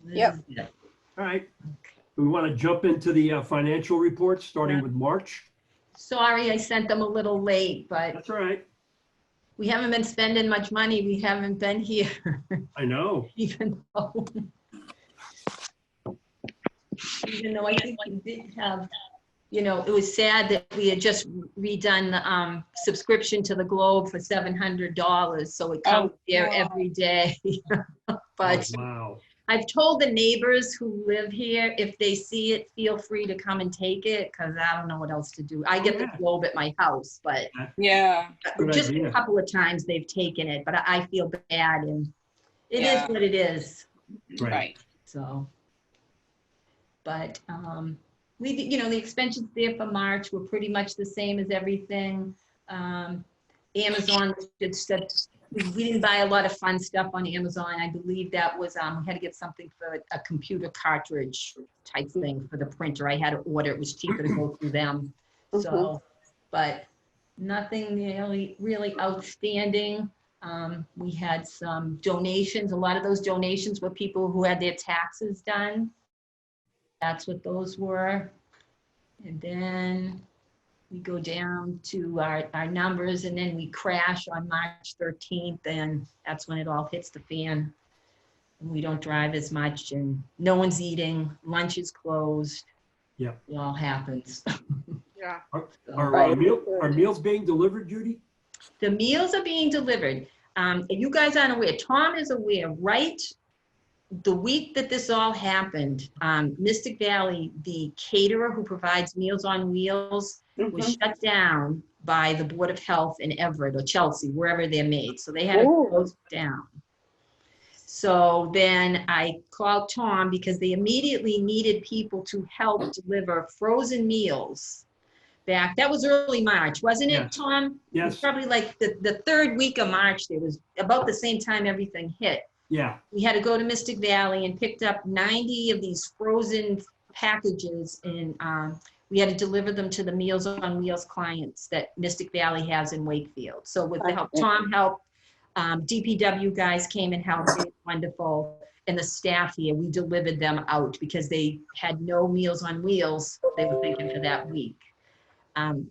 Yep. Yeah. All right. We want to jump into the financial reports, starting with March. Sorry, I sent them a little late, but That's all right. we haven't been spending much money. We haven't been here, I know. even though I think we did have, it was sad that we had just redone the subscription to the Globe for $700, so it comes there every day. But Oh, wow. I've told the neighbors who live here, if they see it, feel free to come and take it, because I don't know what else to do. I get the Globe at my house, but Yeah. Good just idea. a couple of times they've taken it, but I feel bad, and it is what it is. Right. So, but the expenses there for March were pretty much the same as everything. Amazon said we didn't buy a lot of fun stuff on Amazon. I believe that was we had to get something for a computer cartridge type thing for the printer. I had to order. It was cheaper to go through them. So, but nothing really outstanding. We had some donations. A lot of those donations were people who had their taxes done. That's what those were. And then we go down to our numbers, and then we crash on March 13th, and that's when it all hits the fan. And we don't drive as much, and no one's eating. Lunch is closed. Yeah. It all happens. Yeah. Are meals being delivered, Judy? The meals are being delivered. You guys aren't aware. Tom is aware, right? The week that this all happened, Mystic Valley, the caterer who provides Meals on Wheels, was shut down by the Board of Health in Everett or Chelsea, wherever they're made. So they had to close down. So then I called Tom because they immediately needed people to help deliver frozen meals back. That was early March, wasn't it, Tom? Yes. It was probably like the third week of March. There was about the same time everything hit. Yeah. We had to go to Mystic Valley and picked up 90 of these frozen packages, and we had to deliver them to the Meals on Wheels clients that Mystic Valley has in Wakefield. So with the help, Tom helped, DPW guys came and helped. They were wonderful. And the staff here, we delivered them out because they had no Meals on Wheels they were thinking for that week.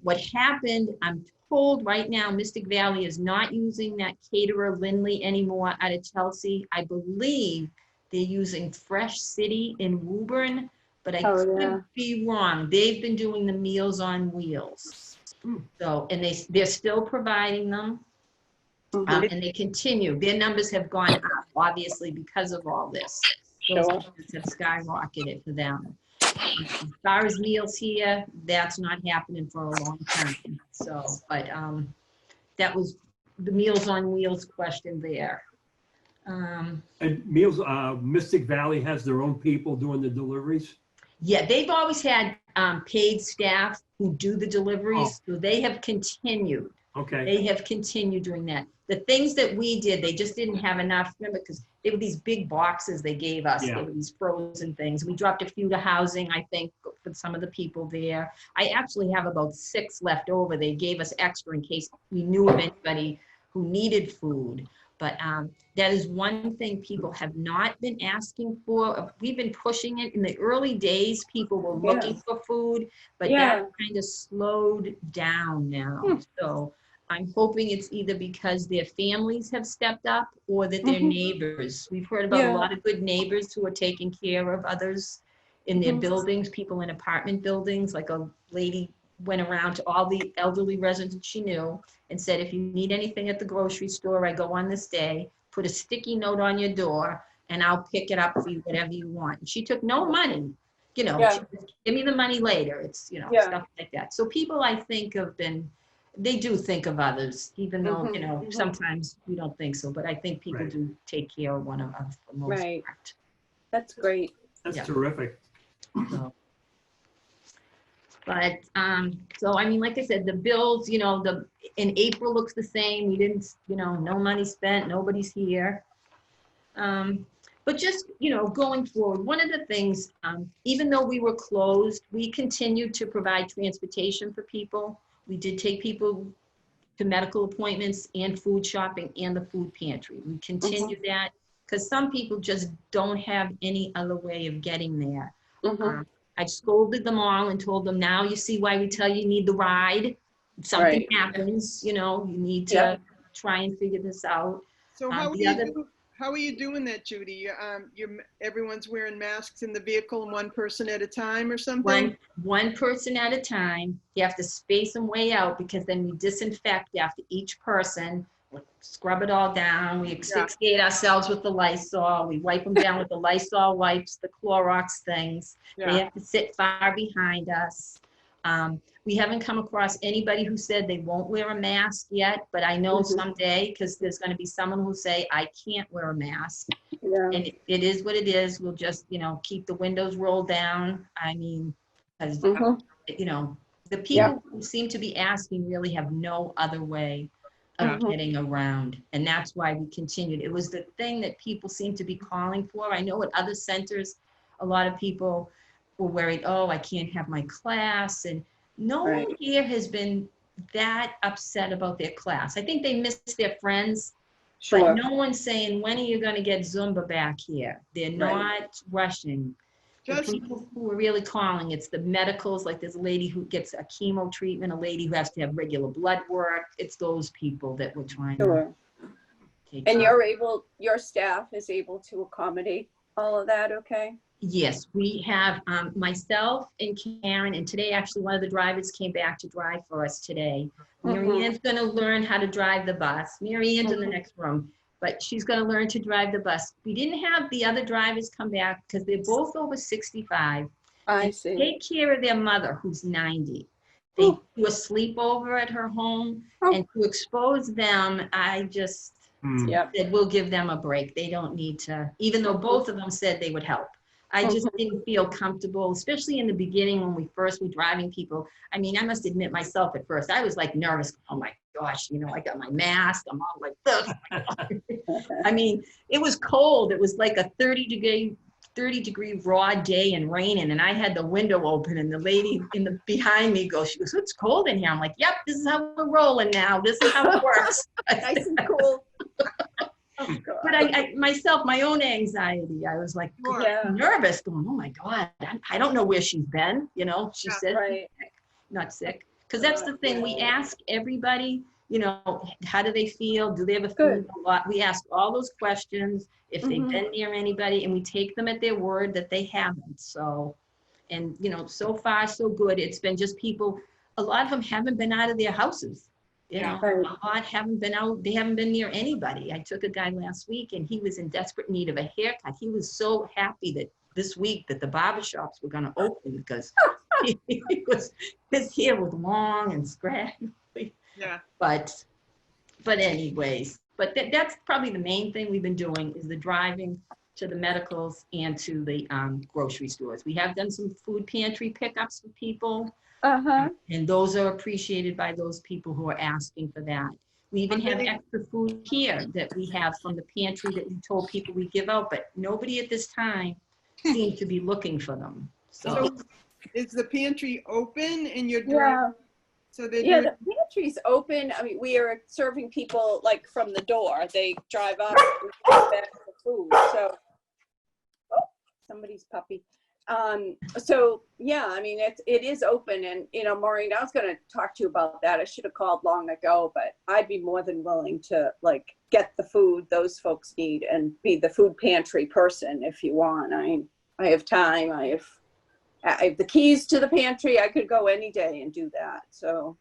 What happened, I'm told right now, Mystic Valley is not using that caterer Lindley anymore out of Chelsea. I believe they're using Fresh City in Woburn, but I could be wrong. They've been doing the Meals on Wheels. So, and they're still providing them, and they continue. Their numbers have gone up, obviously, because of all this. Those numbers have skyrocketed for them. As far as meals here, that's not happening for a long time. So, but that was the Meals on Wheels question there. And Meals, Mystic Valley has their own people doing the deliveries? Yeah, they've always had paid staff who do the deliveries, so they have continued. Okay. They have continued doing that. The things that we did, they just didn't have enough. Remember, because they were these big boxes they gave us. They were these frozen things. We dropped a few to housing, I think, for some of the people there. I actually have about 6 left over. They gave us extra in case we knew of anybody who needed food. But that is one thing people have not been asking for. We've been pushing it. In the early days, people were looking for food, but that kind of slowed down now. So I'm hoping it's either because their families have stepped up or that their neighbors. We've heard about a lot of good neighbors who are taking care of others in their buildings, people in apartment buildings. Like a lady went around to all the elderly residents she knew and said, if you need anything at the grocery store, I go on this day, put a sticky note on your door, and I'll pick it up for you, whatever you want. And she took no money, she said, give me the money later. It's, stuff like that. So people, I think, they do think of others, even though, sometimes we don't think so, but I think people do take care of one of us for the most part. That's great. That's terrific. So. But, so, I mean, like I said, the bills, in April looks the same. We didn't, no money spent, nobody's here. But just, going forward, one of the things, even though we were closed, we continued to provide transportation for people. We did take people to medical appointments and food shopping and the food pantry. We continued that. because some people just don't have any other way of getting there. Mhm. I scolded them all and told them, now you see why we tell you need the ride. If something Right. happens, you know, you need to Yep. try and figure this out. So how are you doing that, Judy? Everyone's wearing masks in the vehicle, and one person at a time or something? One person at a time. You have to space them way out, because then we disinfect after each person. We scrub it all down. We asphyxiate ourselves with the Lysol. We wipe them down with the Lysol wipes, the Clorox things. Yeah. They have to sit far behind us. We haven't come across anybody who said they won't wear a mask yet, but I know someday, because there's going to be someone who'll say, I can't wear a mask. Yeah. And it is what it is. We'll just, you know, keep the windows rolled down. I mean, because, you know, the people who seem to be asking really have no other way of getting around. And that's why we continued. It was the thing that people seem to be calling for. I know at other centers, a lot of people were worried, oh, I can't have my class. And no one here has been that upset about their class. I think they miss their friends. Sure. But no one's saying, when are you going to get Zumba back here? They're not rushing. The people who are really calling, it's the medicals, like there's a lady who gets a chemo treatment, a lady who has to have regular blood work. It's those people that we're trying to take And care your staff is able to accommodate all of that, okay? Yes, we have myself and Karen, and today actually one of the drivers came back to drive for us today. Mary Ann's going to learn how to drive the bus. Mary Ann's in the next room, but she's going to learn to drive the bus. We didn't have the other drivers come back because they're both over 65. I see. Take care of their mother, who's 90. They do a sleepover at her home, and to expose them, I just said, we'll give them a break. They don't need to, even though both of them said they would help. I just didn't feel comfortable, especially in the beginning when we first were driving people. I mean, I must admit myself at first, I was like nervous. Oh my gosh, you know, I got my mask. I'm all like this. I mean, it was cold. It was like a 30 degree raw day and raining, and I had the window open, and the lady behind me goes, she goes, it's cold in here. I'm like, yep, this is how we're rolling now. This is how it works. Nice and cool. But I myself, my own anxiety, I was like nervous, going, oh my God, I don't know where she's been. You know, she said, not sick. Because that's the thing, we ask everybody, you know, how do they feel? Do they have a food a lot? We ask all those questions, if they've been near anybody, and we take them at their word that they haven't. So, and you know, so far so good. It's been just people, a lot of them haven't been out of their houses. You know, a lot haven't been out, they haven't been near anybody. I took a guy last week and he was in desperate need of a haircut. He was so happy that this week that the barbershops were going to open, because his hair was long and scraggly. Yeah. But anyways, that's probably the main thing we've been doing, is the driving to the medicals and to the grocery stores. We have done some food pantry pickups for people. And those are appreciated by those people who are asking for that. We even have extra food here that we have from the pantry that we told people we give out, but nobody at this time seemed to be looking for them. So is the pantry open and you're doing? So the pantry's open. I mean, we are serving people like from the door. They drive up and come back for food. So, somebody's puppy. So yeah, I mean, it is open, and you know, Maureen, I was going to talk to you about that. I should have called long ago, but I'd be more than willing to like get the food those folks need and be the food pantry person if you want. I have time. I have the keys to the pantry. I could go any day and do that. So.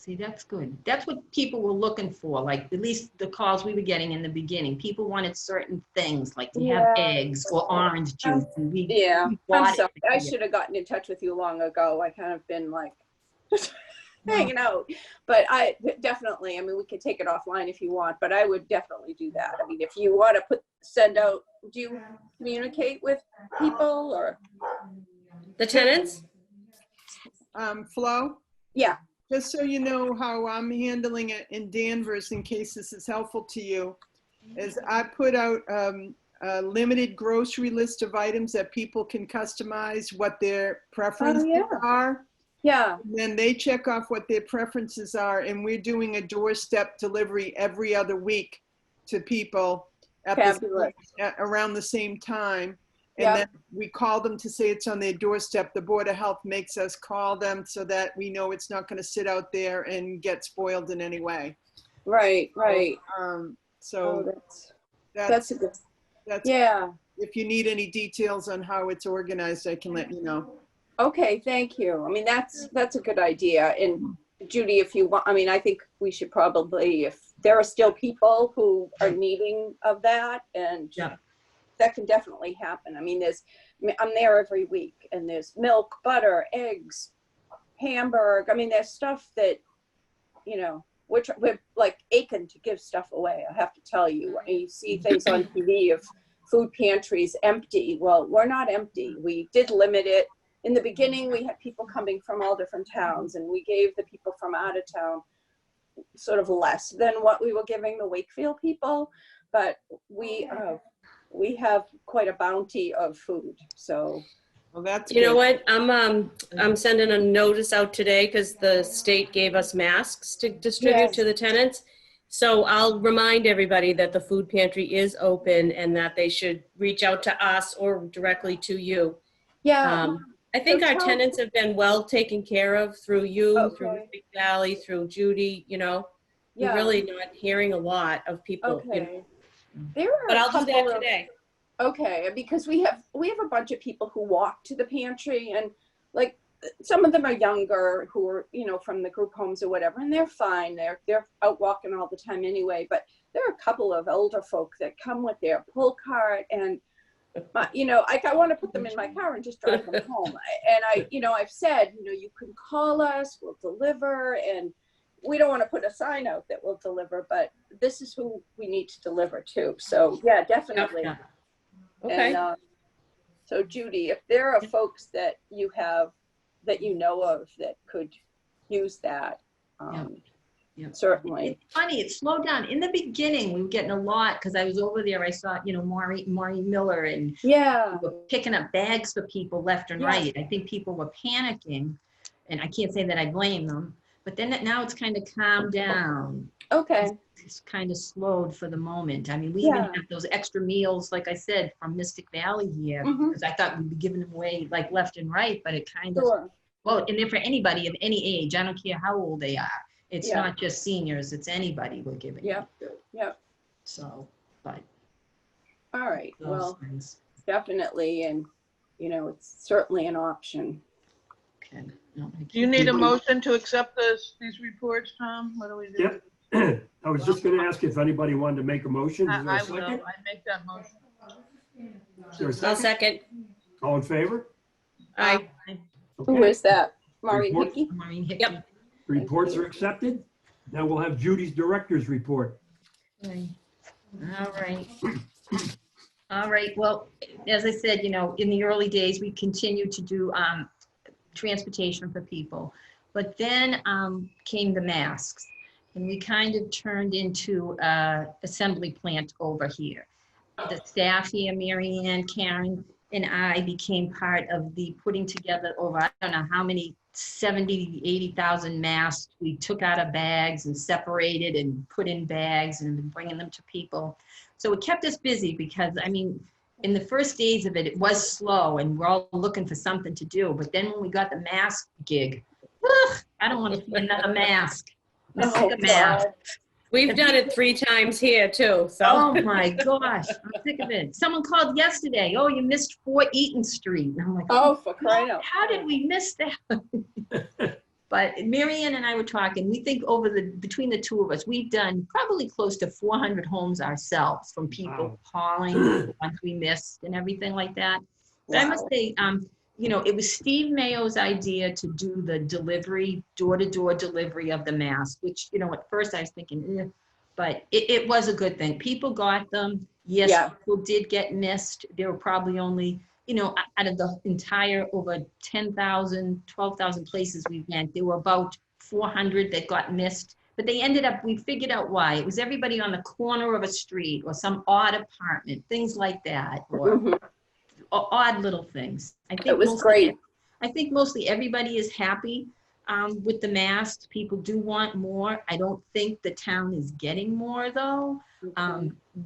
see, that's good. That's what people were looking for, like at least the calls we were getting in the beginning. People wanted certain things, like to have eggs or orange juice. And we I'm sorry. I should have gotten in touch with you long ago. I kind of been like hanging out. But I definitely, I mean, we could take it offline if you want, but I would definitely do that. I mean, if you want to send out, do you communicate with people or? The tenants? Flo? Yeah. Just so you know how I'm handling it in Danvers, in case this is helpful to you, is I put out a limited grocery list of items that people can customize what their preferences are. Yeah. And then they check off what their preferences are, and we're doing a doorstep delivery every other week to people. at Fabulous. around the same time. And Yep. then we call them to say it's on their doorstep. The Board of Health makes us call them so that we know it's not going to sit out there and get spoiled in any way. Right, right. So That's a good, that's, yeah. if you need any details on how it's organized, I can let you know. Okay, thank you. I mean, that's a good idea. And Judy, if you want, I mean, I think we should probably, if there are still people who are needing of that, and Yeah. that can definitely happen. I mean, I'm there every week, and there's milk, butter, eggs, Hamburg. I mean, there's stuff that, you know, we're like aching to give stuff away. I have to tell you, you see things on TV of food pantries empty. Well, we're not empty. We did limit it. In the beginning, we had people coming from all different towns, and we gave the people from out of town sort of less than what we were giving the Wakefield people. But we have quite a bounty of food. So, Well, that's You know good. what? I'm sending a notice out today because the state gave us masks to distribute Yes. to the tenants. So I'll remind everybody that the food pantry is open and that they should reach out to us or directly to you. yeah. I think So our tell- tenants have been well taken care of through you, through Okay. Mystic Valley, through Judy, you know. We're Yeah. really not hearing a lot of people, you know. Okay. There are But a I'll do couple that of, today. okay, because we have a bunch of people who walk to the pantry, and like some of them are younger who are, you know, from the group homes or whatever, and they're fine. They're out walking all the time anyway. But there are a couple of older folk that come with their pull cart, and you know, I want to put them in my car and just drive them home. You know, I've said, you know, you can call us, we'll deliver, and we don't want to put a sign out that we'll deliver, but this is who we need to deliver to. So yeah, definitely. Yeah. Okay. And so Judy, if there are folks that you have, that you know of that could use that, Yeah. certainly. It's funny, it slowed down. In the beginning, we were getting a lot because I was over there. I saw, you know, Maury Miller, and Yeah. we were picking up bags for people left and Yeah. right. I think people were panicking, and I can't say that I blame them. But then now it's kind of calmed down. Okay. It's kind of slowed for the moment. I mean, we even Yeah. have those extra meals, like I said, from Mystic Valley here, Mhm. because I thought we'd be giving them away like left and right, but it kind of, Sure. well, and they're for anybody of any age. I don't care how old they are. It's Yeah. not just seniors, it's anybody we're giving. Yep. Yep. So, but All right. those Well, things. definitely. And, you know, it's certainly an option. Okay. No, I Do you can't- need a motion to accept these reports, Tom? What do we do? Yep. I was just going to ask if anybody wanted to make a motion. Is there a I second? will. I make that motion. Is there a I'll second? second. All in favor? Aye. Who Okay. is that? Maureen Report. Hickey? Maureen Hickey. Yep. Reports are accepted. Now we'll have Judy's director's report. Okay. All right. All right. Well, as I said, you know, in the early days, we continued to do transportation for people. But then came the masks, and we kind of turned into an assembly plant over here. The staff here, Mary Ann, Karen, and I became part of the putting together over, I don't know how many, 70, 80,000 masks. We took out of bags and separated and put in bags and been bringing them to people. So it kept us busy because, I mean, in the first days of it, it was slow and we're all looking for something to do. But then when we got the mask gig, I don't want to see another mask. I'm sick of masks. We've done it 3 times here too, so. Oh my gosh, I'm sick of it. Someone called yesterday, oh, you missed 4 Eaton Street. And I'm like, Oh, for crying out. how did we miss that? But Mary Ann and I were talking, we think between the two of us, we've done probably close to 400 homes ourselves from people calling, the ones we missed and everything like that. But I must say, you know, it was Steve Mayo's idea to do the delivery, door-to-door delivery of the mask, which, you know, at first I was thinking, but it was a good thing. People got them. Yes, Yeah. people did get missed. There were probably only, you know, out of the entire over 10,000, 12,000 places we went, there were about 400 that got missed. But they ended up, we figured out why. It was everybody on the corner of a street or some odd apartment, things like that, or Mhm. odd little things. I think It was mostly- great. I think mostly everybody is happy. with the masks. People do want more. I don't think the town is getting more though.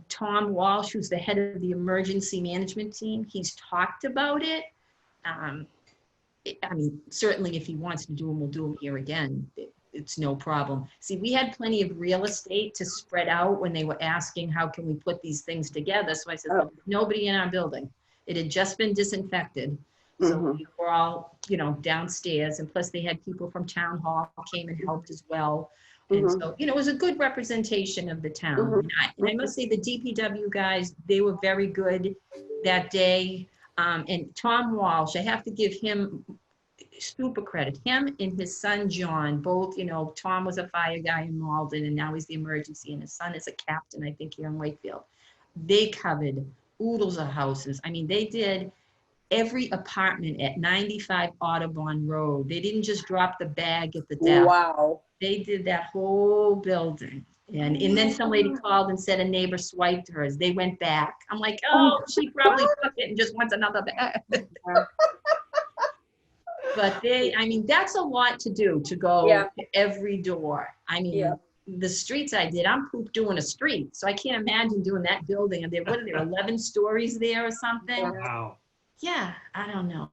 Tom Walsh, who's the head of the emergency management team, he's talked about it. I mean, certainly if he wants to do them, we'll do them here again. It's no problem. See, we had plenty of real estate to spread out when they were asking, how can we put these things together? So I said, "Look, nobody in our building." It had just been disinfected. So we were all, you know, downstairs, and plus they had people from town hall came and helped as well. And so, you know, it was a good representation of the town. And I must say the DPW guys, they were very good that day. And Tom Walsh, I have to give him super credit. Him and his son, John, both, you know, Tom was a fire guy in Malden and now he's the emergency, and his son is a captain, I think, here in Wakefield. They covered oodles of houses. I mean, they did every apartment at 95 Audubon Road. They didn't just drop the bag at the desk. Wow. They did that whole building. And then some lady called and said a neighbor swiped hers. They went back. I'm like, oh, she probably took it and just wants another bag. But I mean, that's a lot to do, to go to every door. I mean, the streets I did, I'm poop doing a street. So I can't imagine doing that building. And what are there, 11 stories there or something? Wow. Yeah, I don't know.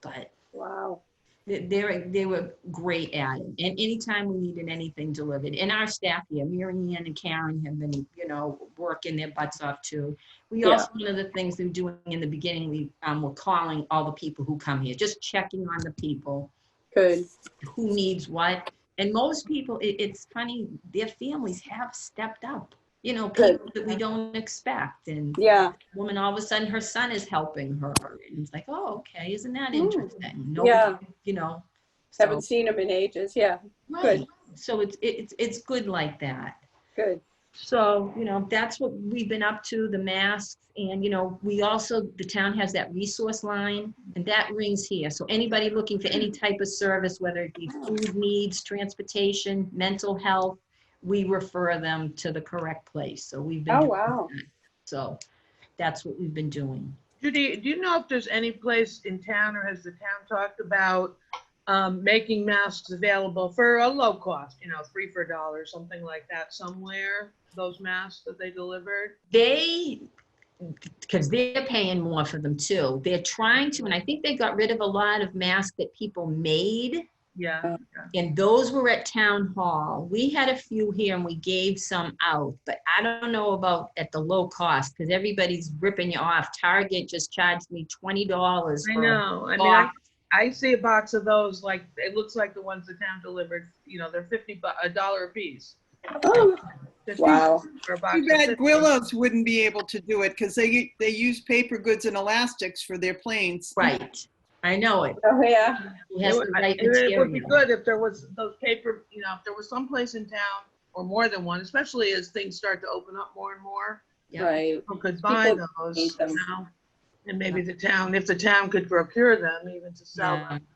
But Wow. they were great at it. And anytime we needed anything delivered, and our staff here, Mary Ann and Karen, have been, you know, working their butts off too. We also, one of the things they're doing in the beginning, we were calling all the people who come here, just checking on the people. Good. Who needs what. And most people, it's funny, their families have stepped up. You know, people that we don't expect. And woman, all of a sudden her son is helping her. And it's like, oh, okay, isn't that interesting? Nobody, you know. Haven't seen him in ages. Yeah. Right. Good. So it's good like that. Good. So, you know, that's what we've been up to, the masks. And, you know, we also, the town has that resource line, and that rings here. So anybody looking for any type of service, whether it be food needs, transportation, mental health, we refer them to the correct place. So we've been doing that. So that's what we've been doing. Judy, do you know if there's any place in town, or has the town talked about making masks available for a low cost, you know, 3 for $1, something like that somewhere, those masks that they delivered? Because they're paying more for them too. They're trying to, and I think they got rid of a lot of masks that people made. Yeah. And those were at town hall. We had a few here and we gave some out, but I don't know about at the low cost, because everybody's ripping you off. Target just charged me $20. I know. I mean, I see a box of those, like, it looks like the ones the town delivered, you know, they're $1 a piece. Oh, wow. For a box Too of bad 50. Gwillos wouldn't be able to do it because they use paper goods and elastics for their planes. Right. I know it. Oh, yeah. Who has the right It would be material. good if there was those paper, you know, if there was some place in town, or more than one, especially as things start to open up more and more, Yeah. Right. people could buy People those, need them. you know? And maybe the town, if the town could procure them, even to sell Yeah. them.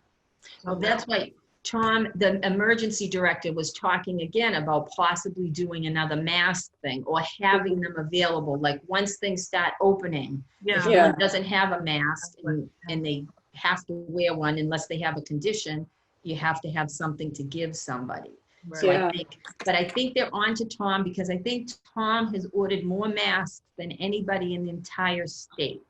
Well, that's why Tom, the emergency director, was talking again about possibly doing another mask thing or having them available. Like once things start opening, if Yeah. someone doesn't have a mask and they have to wear one unless they have a condition, you have to have something to give somebody. So Yeah. I think they're on to Tom, because I think Tom has ordered more masks than anybody in the entire state.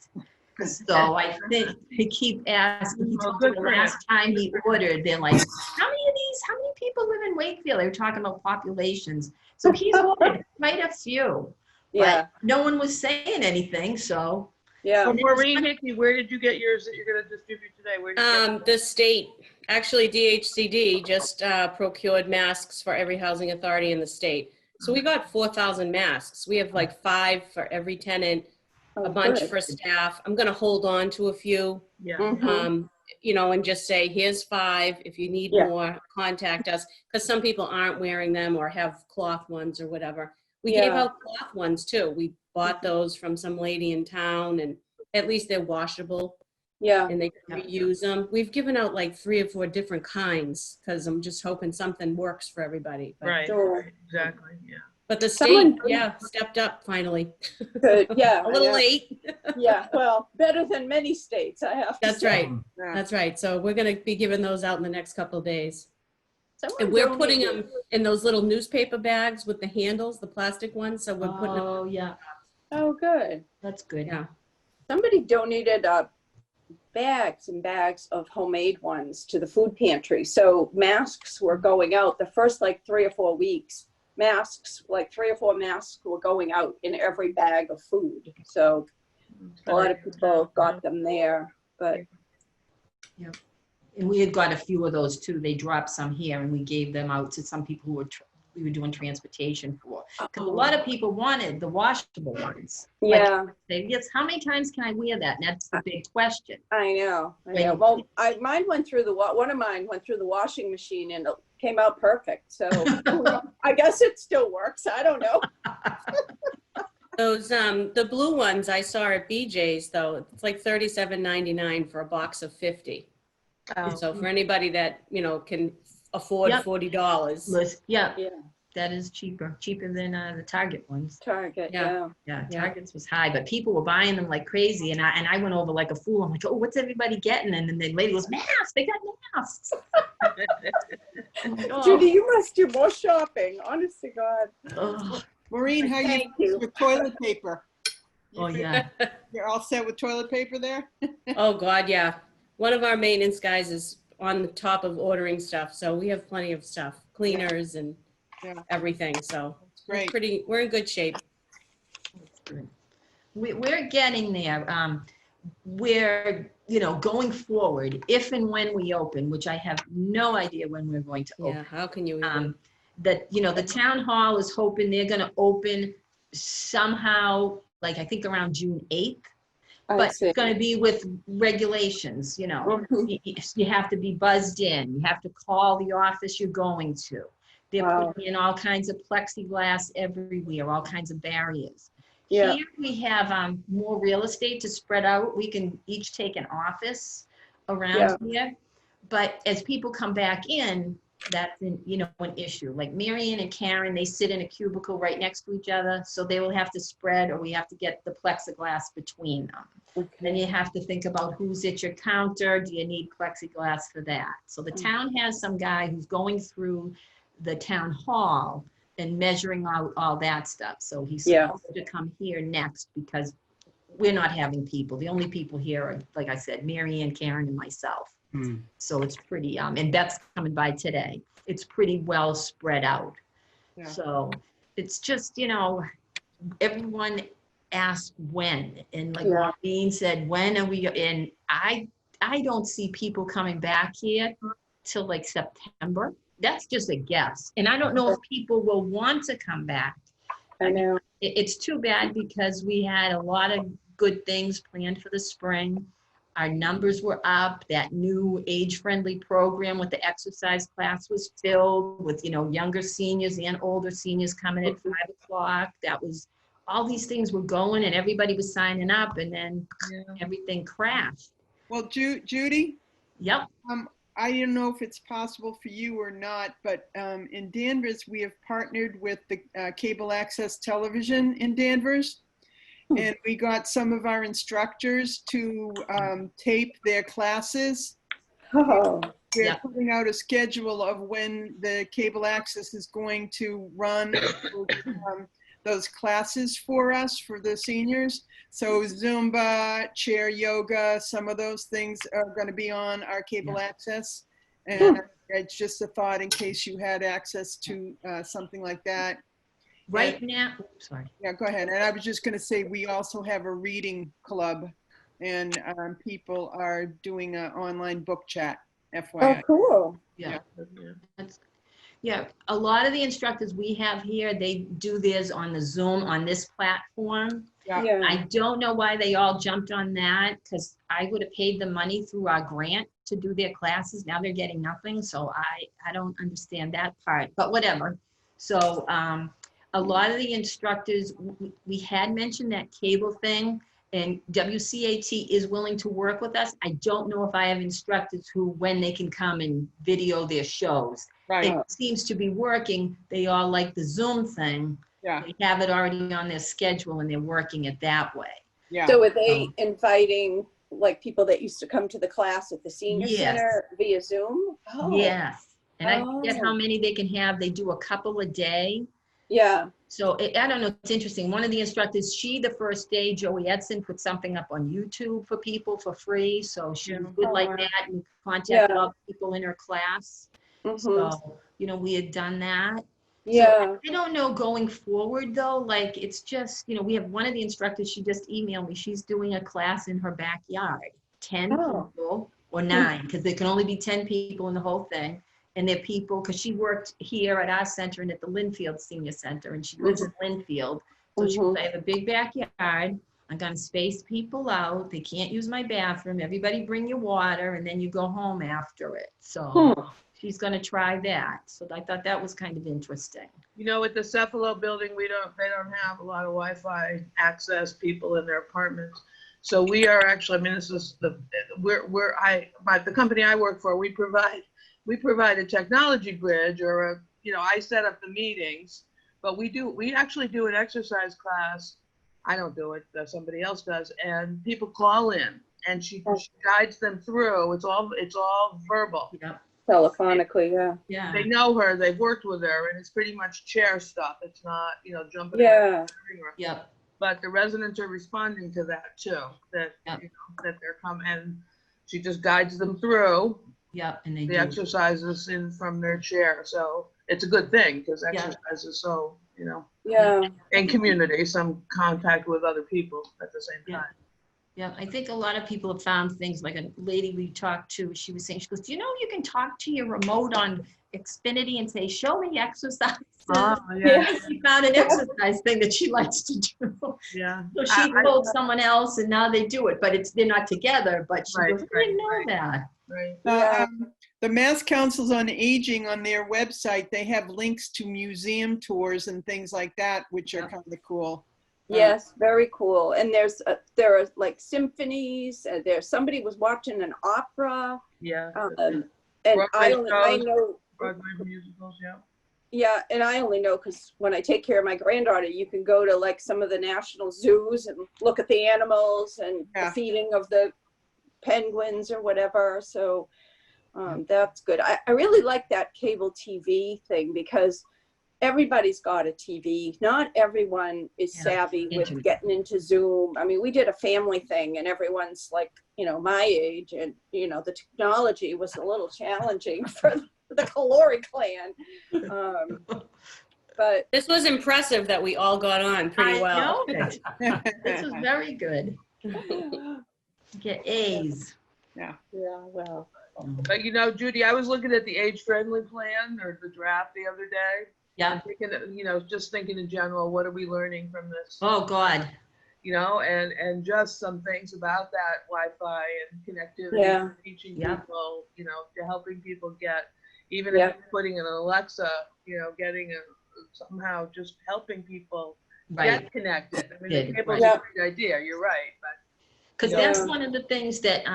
So I think they keep asking. He told me the last time he ordered, they're like, how many people live in Wakefield? They were talking about populations. So he's ordered quite a few. Yeah. But no one was saying anything, so. Yeah. So Maureen Hickey, where did you get yours that you're gonna distribute today? Where did you get The state, actually DHCD just procured masks for every housing authority in the state. So we got 4,000 masks. We have like 5 for every tenant, a bunch for staff. I'm gonna hold on to a few, Yeah. Mhm. you know, and just say, here's 5. If you need more, contact us. Because some people aren't wearing them or have cloth ones or whatever. We gave out cloth ones too. We bought those from some lady in town, and at least they're washable. Yeah. And they can reuse them. We've given out like 3 or 4 different kinds, because I'm just hoping something works for everybody. But, Right, Sure. exactly, yeah. but the Someone- state, stepped up finally. Good. Yeah. A little yeah. late. Yeah. Well, better than many states, I have to That's say. right. Yeah. That's right. So we're going to be giving those out in the next couple of days. Someone And we're putting donated- them in those little newspaper bags with the handles, the plastic ones, so we're putting them, Oh, yeah, Oh, good. that's good. yeah. Somebody donated bags and bags of homemade ones to the food pantry. So masks were going out the first like 3 or 4 weeks. Masks, like 3 or 4 masks were going out in every bag of food. So a lot of people got them there, but And we had got a few of those too. They dropped some here and we gave them out to some people who we were doing transportation for. Because a lot of people wanted the washable ones. yeah, They, yes, how many times can I wear that? And that's the big question. I know. Right. Well, mine went through one of mine went through the washing machine and it came out perfect. So I guess it still works. I don't know. Those, the blue ones I saw at BJ's though, it's like $37.99 for a box of 50. Oh. So for anybody that, you know, can afford Yep. $40. Yeah, Yeah, that is cheaper than the Target ones. Target. Yeah. Yeah. Yeah, Yeah. Target's was high, but people were buying them like crazy, and I went over like a fool. I'm like, oh, what's everybody getting? And then the lady goes, masks. They got masks. I'm like, oh, Judy, you must do more shopping. Honest to God. oh, Maureen, how Thank you you. with toilet paper? oh, yeah. You're all set with toilet paper there? Oh, God, yeah. One of our maintenance guys is on the top of ordering stuff, so we have plenty of stuff, cleaners and Yeah. everything, so Great. we're in good shape. We're getting there. We're, going forward, if and when we open, which I have no idea when we're going to open. Yeah, how can you even? That, the town hall is hoping they're gonna open somehow, like I think around June 8th. I But see. it's gonna be with regulations, Mhm. You have to be buzzed in, you have to call the office you're going to. They're Wow. putting in all kinds of plexiglass everywhere, all kinds of barriers. Yeah. Here we have more real estate to spread out. We can each take an office around here. But as people come back in, that's an issue. Like Marion and Karen, they sit in a cubicle right next to each other, so they will have to spread, or we have to get the plexiglass between them. Then you have to think about who's at your counter. Do you need plexiglass for that? So the town has some guy who's going through the town hall and measuring out all that stuff. So he's supposed to come here next because we're not having people. The only people here are, like I said, Mary Ann, Karen, and myself. So it's pretty, and Beth's coming by today. It's pretty well spread out. Yeah. So it's just, everyone asked when, and like Maureen said, when are we, and I don't see people coming back here till like September. That's just a guess. And I don't know if people will want to come back. I know. It's too bad because we had a lot of good things planned for the spring. Our numbers were up. That new age-friendly program with the exercise class was filled with, younger seniors and older seniors coming at 5 o'clock. That was, all these things were going and everybody was signing up, and then everything crashed. Well, Judy, Yep. I don't know if it's possible for you or not, but in Danvers, we have partnered with the cable access television in Danvers. And we got some of our instructors to tape their classes. Oh, We're putting out a schedule of when the cable access is going to run those classes for us, for the seniors. So Zumba, chair yoga, some of those things are going to be on our cable access. And it's just a thought in case you had access to something like that. Right now, sorry. Yeah, go ahead. And I was just going to say, we also have a reading club, and people are doing an online book chat, FYI. oh, cool. Yeah. A lot of the instructors we have here, they do theirs on the Zoom on this platform. Yeah. I don't know why they all jumped on that, because I would have paid the money through our grant to do their classes. Now they're getting nothing, so I don't understand that part, but whatever. So a lot of the instructors, we had mentioned that cable thing, and WCAT is willing to work with us. I don't know if I have instructors who, when they can come and video their shows. Right. It seems to be working. They all like the Zoom thing. Yeah. They have it already on their schedule and they're working it that way. Yeah. So are they inviting like people that used to come to the class at the senior Yes. center via Zoom? Oh, Yes. And I forget how Oh. many they can have. They do a couple a day. Yeah. So I don't know, it's interesting. One of the instructors, the first day, Joey Edson, put something up on YouTube for people for free. So she was good like Oh, that and contacted yeah. all the people in her class. Hmm. So, we had done that. So Yeah. I don't know going forward though, like it's just, we have one of the instructors, she just emailed me, she's doing a class in her backyard, 10 Oh. people or 9, because there can only be 10 people in the whole thing. And they're people, because she worked here at our center and at the Linfield Senior Center, and she lives in Linfield. So she goes, I have a big backyard. I'm going to space people out. They can't use my bathroom. Everybody bring your water, and then you go home after it. So she's going to try that. So I thought that was kind of interesting. At the Cephalo building, they don't have a lot of Wi-Fi access people in their apartments. So we are actually, I mean, this is the company I work for, we provide a technology bridge or I set up the meetings, but we actually do an exercise class. I don't do it, somebody else does, and people call in and she guides them through. It's all verbal. Yeah. Telephonically, yeah. Yeah. They know her, they've worked with her, and it's pretty much chair stuff. It's not, jumping Yeah. around the living room. Yep. But the residents are responding to that too, that, Yep. that they're coming, and she just guides them through Yep. And they the do. exercises from their chair. So it's a good thing because Yeah. exercise is so, Yeah. in community, some contact with other people at the same Yeah. time. Yeah, I think a lot of people have found things, like a lady we talked to, she was saying, she goes, do you know you can talk to your remote on Xfinity and say, show me exercises? Oh, Yeah. She found an exercise thing that she likes to do. Yeah. So she told someone else and now they do it, but they're not together, but she Right, goes, I didn't know right. that. Right. Yeah. The Mass Councils on Aging, on their website, they have links to museum tours and things like that, which are kind of cool. Yes, very cool. And there are like symphonies. Somebody was watching an opera. Yeah. And Broadway I shows. know. Broadway musicals, yeah. Yeah, and I only know because when I take care of my granddaughter, you can go to like some of the national zoos and look at the animals and the feeding of the penguins or whatever. So that's good. I really like that cable TV thing because everybody's got a TV. Not everyone is savvy with getting into Zoom. I mean, we did a family thing and everyone's like, my age, and, the technology was a little challenging for the Calori clan. But This was impressive that we all got on pretty well. I know it. This is very good. Get A's. yeah, well. But Judy, I was looking at the age-friendly plan or the draft the other day. Yeah. Just thinking in general, what are we learning from this? Oh, God. And just some things about that Wi-Fi and connectivity, teaching people, to helping people get, even if you're putting in an Alexa, getting somehow just helping people get connected. I mean, the cable's a great idea. You're right, but because that's one of the things that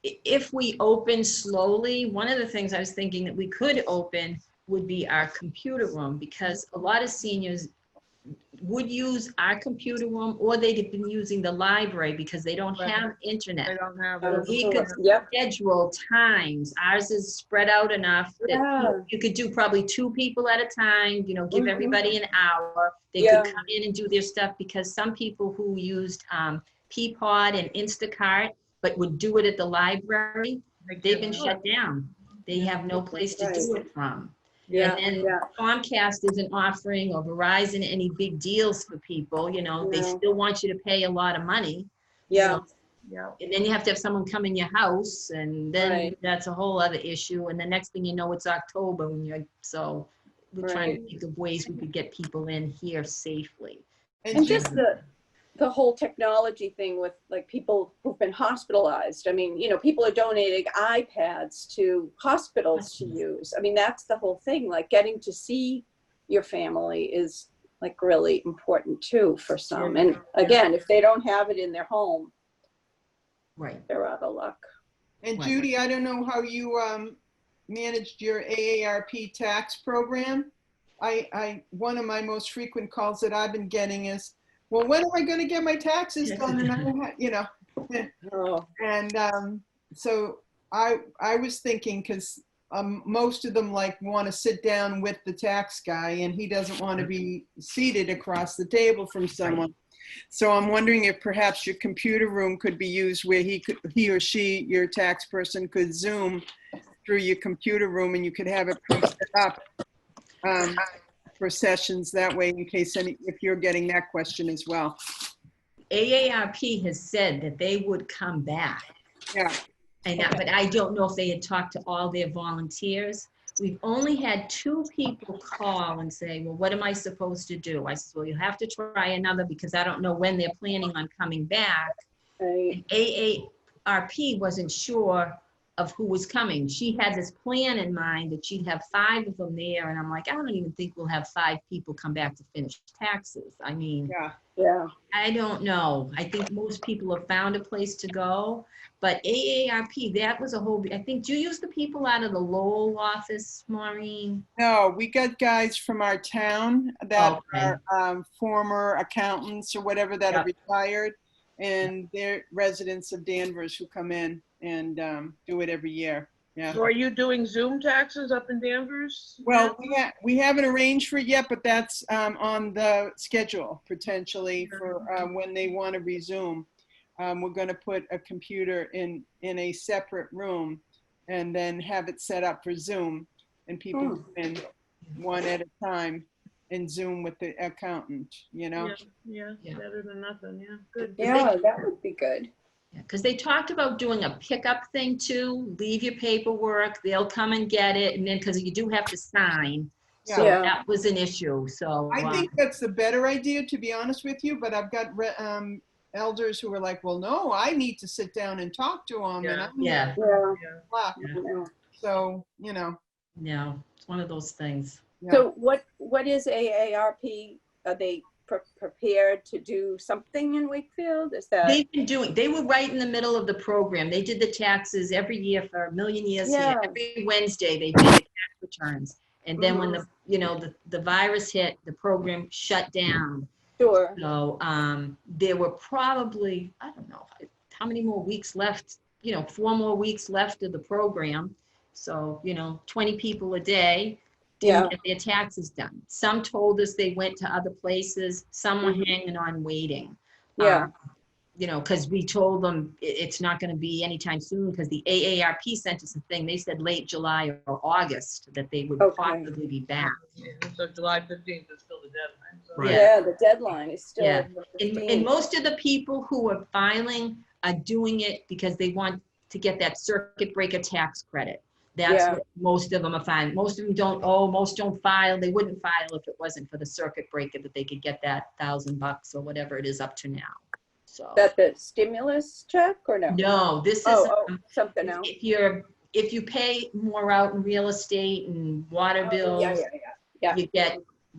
if we open slowly, one of the things I was thinking that we could open would be our computer room, because a lot of seniors would use our computer room, or they'd have been using the library because they don't have internet. they don't have So it. we could schedule times. Ours is spread out enough that you could do probably 2 people at a time, give everybody an hour. They could come in and do their stuff, because some people who used Peapod and Instacart, but would do it at the library, they've been shut down. They have no place to do it from. And then Comcast isn't offering, or Verizon, any big deals for people. They still want you to pay a lot of money. So, and then you have to have someone come in your house, and then that's a whole other issue. And the next thing you know, it's October when so we're trying to think of ways we could get people in here safely. And just the whole technology thing with like people who've been hospitalized. I mean, people are donating iPads to hospitals to use. I mean, that's the whole thing. Like getting to see your family is like really important too for some. And again, if they don't have it in their home, they're out of luck. And Judy, I don't know how you managed your AARP tax program. One of my most frequent calls that I've been getting is, well, when am I going to get my taxes done? And so I was thinking, because most of them like want to sit down with the tax guy, and he doesn't want to be seated across the table from someone. So I'm wondering if perhaps your computer room could be used where he or she, your tax person, could Zoom through your computer room, and you could have it pre-set up for sessions that way, in case if you're getting that question as well. AARP has said that they would come back. Yeah. But I don't know if they had talked to all their volunteers. We've only had 2 people call and say, well, what am I supposed to do? I said, well, you have to try another because I don't know when they're planning on coming back. Right. And AARP wasn't sure of who was coming. She had this plan in mind that she'd have 5 of them there. And I'm like, I don't even think we'll have 5 people come back to finish taxes. I mean, Yeah. I don't know. I think most people have found a place to go. But AARP, that was a whole, I think, do you use the people out of the Lowell office, Maureen? No, we got guys from our town that Okay. are former accountants or whatever that are retired, and they're residents of Danvers who come in and do it every year. Yeah. So are you doing Zoom taxes up in Danvers? Well, we haven't arranged for it yet, but that's on the schedule potentially for when they want to resume. We're going to put a computer in a separate room and then have it set up for Zoom, and people come in one at a time and Zoom with the accountant, you know? Yeah, better than nothing, yeah, good. Yeah, that would be good. Because they talked about doing a pickup thing too. Leave your paperwork, they'll come and get it, and then because you do have to sign. So Yeah. that was an issue. So I think that's the better idea, to be honest with you, but I've got elders who are like, well, no, I need to sit down and talk to them. And I'm yeah, blah. Yeah. So, you know. no, it's one of those things. Yeah. So what is AARP? Are they prepared to do something in Wakefield? Is that? They were right in the middle of the program. They did the taxes every year for a million years. Yeah. Here. Every Wednesday they did the tax returns. And then when the virus hit, the program shut down. Sure. So there were probably, I don't know how many more weeks left, 4 more weeks left of the program. So, 20 people a day didn't get their taxes done. Some told us they went to other places. Some were hanging on waiting. Yeah. Because we told them it's not going to be anytime soon because the AARP sent us a thing. They said late July or August that they would possibly be back. Yeah, so July 15th is still the deadline. So. Right. Yeah, the deadline is still. Yeah. the And 15th. most of the people who are filing are doing it because they want to get that circuit breaker tax credit. That's what most of them are filing. Most of them most don't file. They wouldn't file if it wasn't for the circuit breaker that they could get that $1,000 or whatever it is up to now. So That the stimulus check or no? no, this is Something else. if you pay more out in real estate and water bills, Yeah. you get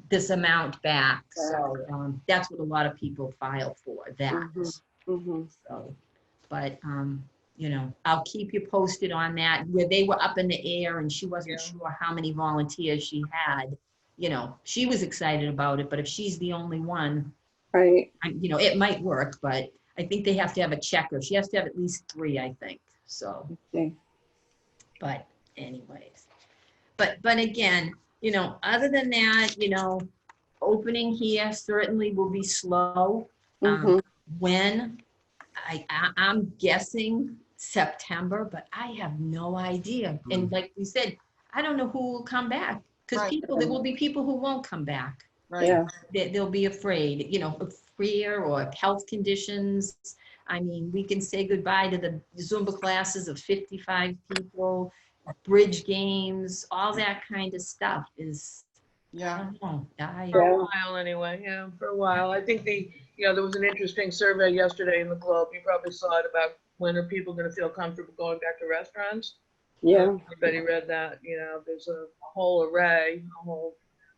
this amount back. So that's what a lot of people file for, that. Mm-hmm. So, but I'll keep you posted on that. Where they were up in the air and she wasn't sure how many volunteers she had. She was excited about it, but if she's the only one, Right. it might work, but I think they have to have a checker. She has to have at least 3, I think. So, Okay. but anyways, but again, other than that, opening here certainly will be slow. When I'm guessing September, but I have no idea. And like we said, I don't know who will come back because there will be people who won't come back. Right. Yeah. They'll be afraid, of fear or health conditions. I mean, we can say goodbye to the Zumba classes of 55 people, bridge games, all that kind of stuff is, I don't know. For a while anyway, for a while. I think there was an interesting survey yesterday in the Globe. You probably saw it about when are people going to feel comfortable going back to restaurants. Yeah. Everybody read that, there's a whole array,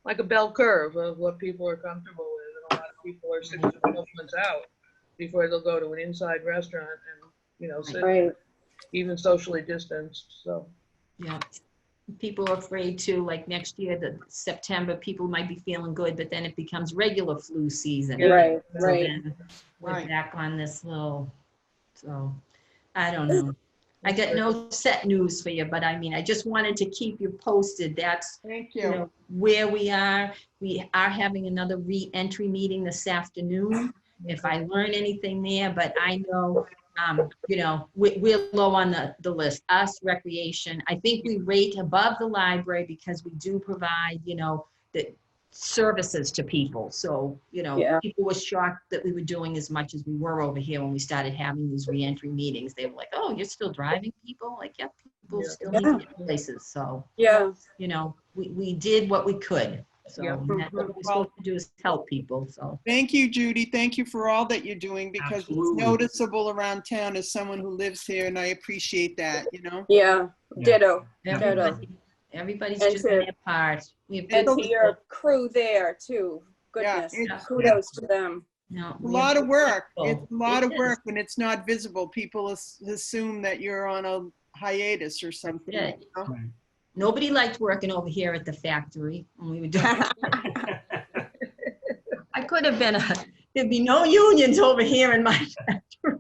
like a bell curve of what people are comfortable with. And a lot of people are 6 to 12 months out before they'll go to an inside restaurant and, sit even socially distanced. So. Yeah. People are afraid too, like next year, September, people might be feeling good, but then it becomes regular flu season. Right. So then we're back on this little, so I don't know. I got no set news for you, but I mean, I just wanted to keep you posted. That's, Thank you you. know, where we are. We are having another re-entry meeting this afternoon. If I learn anything there, but I know, you know, we're low on the list. Us, recreation. I think we rate above the library because we do provide, you know, the services to people. So, you know, Yeah. people were shocked that we were doing as much as we were over here when we started having these re-entry meetings. They were like, oh, you're still driving people? Like, yeah, people Yeah. still need to get places. So, Yeah. you know, we did what we could. So Yeah. that's what we're supposed to do is help people. So Thank you, Judy. Thank you for all that you're doing because Absolutely. it's noticeable around town as someone who lives here, and I appreciate that, you know? Yeah. Yeah. Ditto. everybody's And just to- doing their part. We have And good to people. your crew there too. Yeah, Goodness. it's Kudos to them. No, a we lot have of work. people. It's a lot It of is. work when it's not visible. People assume that you're on a hiatus or something. Yeah. You know? Right. Nobody liked working over here at the factory when we were doing. I could have been there'd be no unions over here in my factory.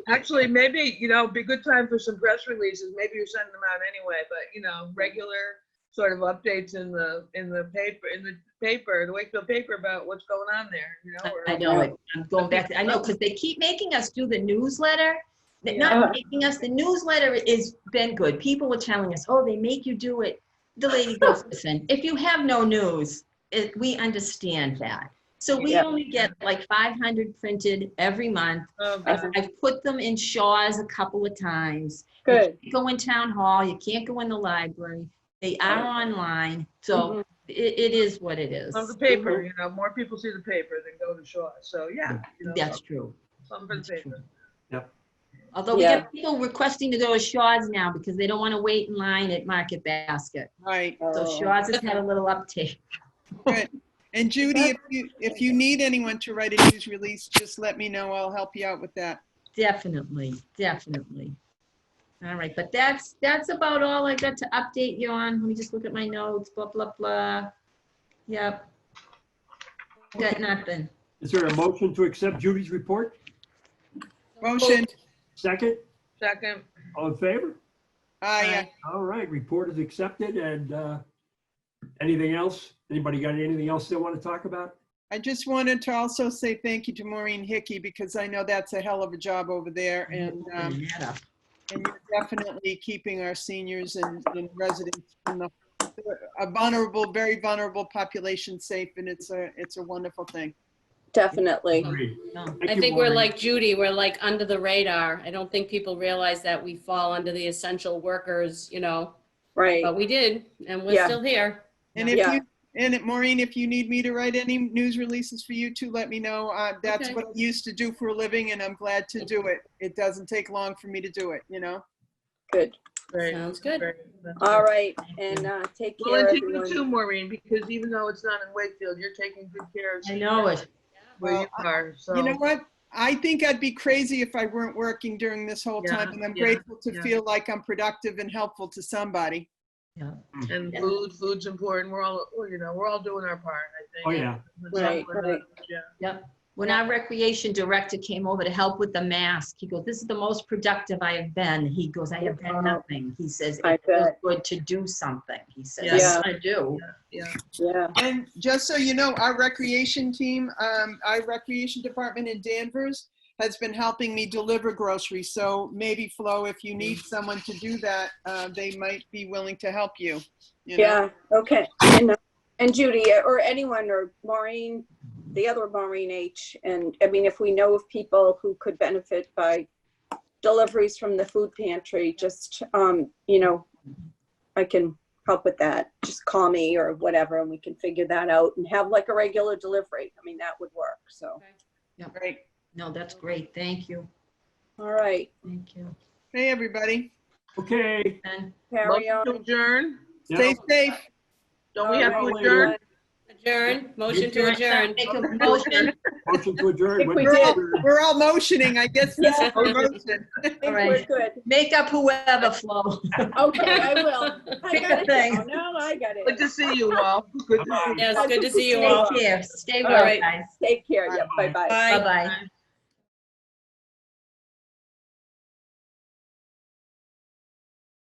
Actually, maybe, you know, be a good time for some press releases. Maybe you're sending them out anyway, but, you know, regular sort of updates in the paper, the Wakefield paper about what's going on there, you know? or- I know it. I'm going back. I know, because they keep making us do the newsletter. They're Yeah. not making us, the newsletter is been good. People were telling us, oh, they make you do it. The lady goes, listen, if you have no news, we understand that. So we Yeah. only get like 500 printed every month. Oh, I've put them in Shaw's a couple of times. Good. You can't go in town hall, you can't go in the library. They are online, so Mhm. it is what it is. Of the paper, you know, more people see the paper than go to Shaw. So, yeah. You know, That's true. something for the That's true. paper. Although we Yeah. get people requesting to go to Shaw's now because they don't want to wait in line at Market Basket. Right. So Oh. Shaw's has had a little uptake. Good. And Judy, if you need anyone to write a news release, just let me know. I'll help you out with that. Definitely, definitely. All right, but that's about all I got to update you on. Let me just look at my notes, blah, blah, blah. Yep. Got nothing. Is there a motion to accept Judy's report? Motion. Second, Second. all in favor? Aye. All right, report is accepted. And anything else? Anybody got anything else they want to talk about? I just wanted to also say thank you to Maureen Hickey because I know that's a hell of a job over there. And Yeah. you're definitely keeping our seniors and residents from a vulnerable, very vulnerable population safe. And it's a wonderful thing. Definitely. Agreed. No. Thank I you, think we're Maureen. like Judy, we're like under the radar. I don't think people realize that we fall under the essential workers, you know, Right. but we did, and we're Yeah. still here. And Yeah. Maureen, if you need me to write any news releases for you too, let me know. That's Okay. what I used to do for a living, and I'm glad to do it. It doesn't take long for me to do it, you know? Good. Great. Sounds good. Great. That's All good. right. And take Well, care, and to you everyone. too, Maureen, because even though it's not in Wakefield, you're taking good care of. I know it. Where you Well, are, so. You know what? I think I'd be crazy if I weren't working during this whole Yeah, time, and I'm yeah, grateful to yeah. feel like I'm productive and helpful to somebody. And Yeah. food's important. We're all, well, you know, we're all doing our part, I think. Oh, yeah. It's Right, something right. that- Yeah. Yep. When our recreation director came over to help with the mask, he goes, this is the most productive I have been. He goes, I have done nothing. He says, I it feels bet. good to do something. He says, Yeah. I do. Yeah. Yeah. And just so you know, our recreation team, our recreation department in Danvers has been helping me deliver groceries. So maybe, Flo, if you need someone to do that, they might be willing to help you. You know? Yeah. Okay. And Judy or anyone or Maureen, the other Maureen H. And I mean, if we know of people who could benefit by deliveries from the food pantry, just, you know, I can help with that. Just call me or whatever, and we can figure that out and have like a regular delivery. I mean, that would work. So, Great. No, that's great. Thank you. all right. Thank you. Hey, everybody. Okay. And Carry Motion to on. adjourn? Yeah. Stay safe. Don't we have to All right, adjourn? everyone. Adjourn, motion to adjourn. Make a motion. Motion to adjourn. think we When did. We're all motioning. I guess this is a motion. I think All we're right. good. Make up whoever, Flo. Okay, I will. I Pick got a it thing. down. No, I got Good it. to see you all. Good to see you. Yes, good to see you Take all. care. Stay All well, right. guys. Take care. Yep. Bye-bye. Bye. Bye-bye.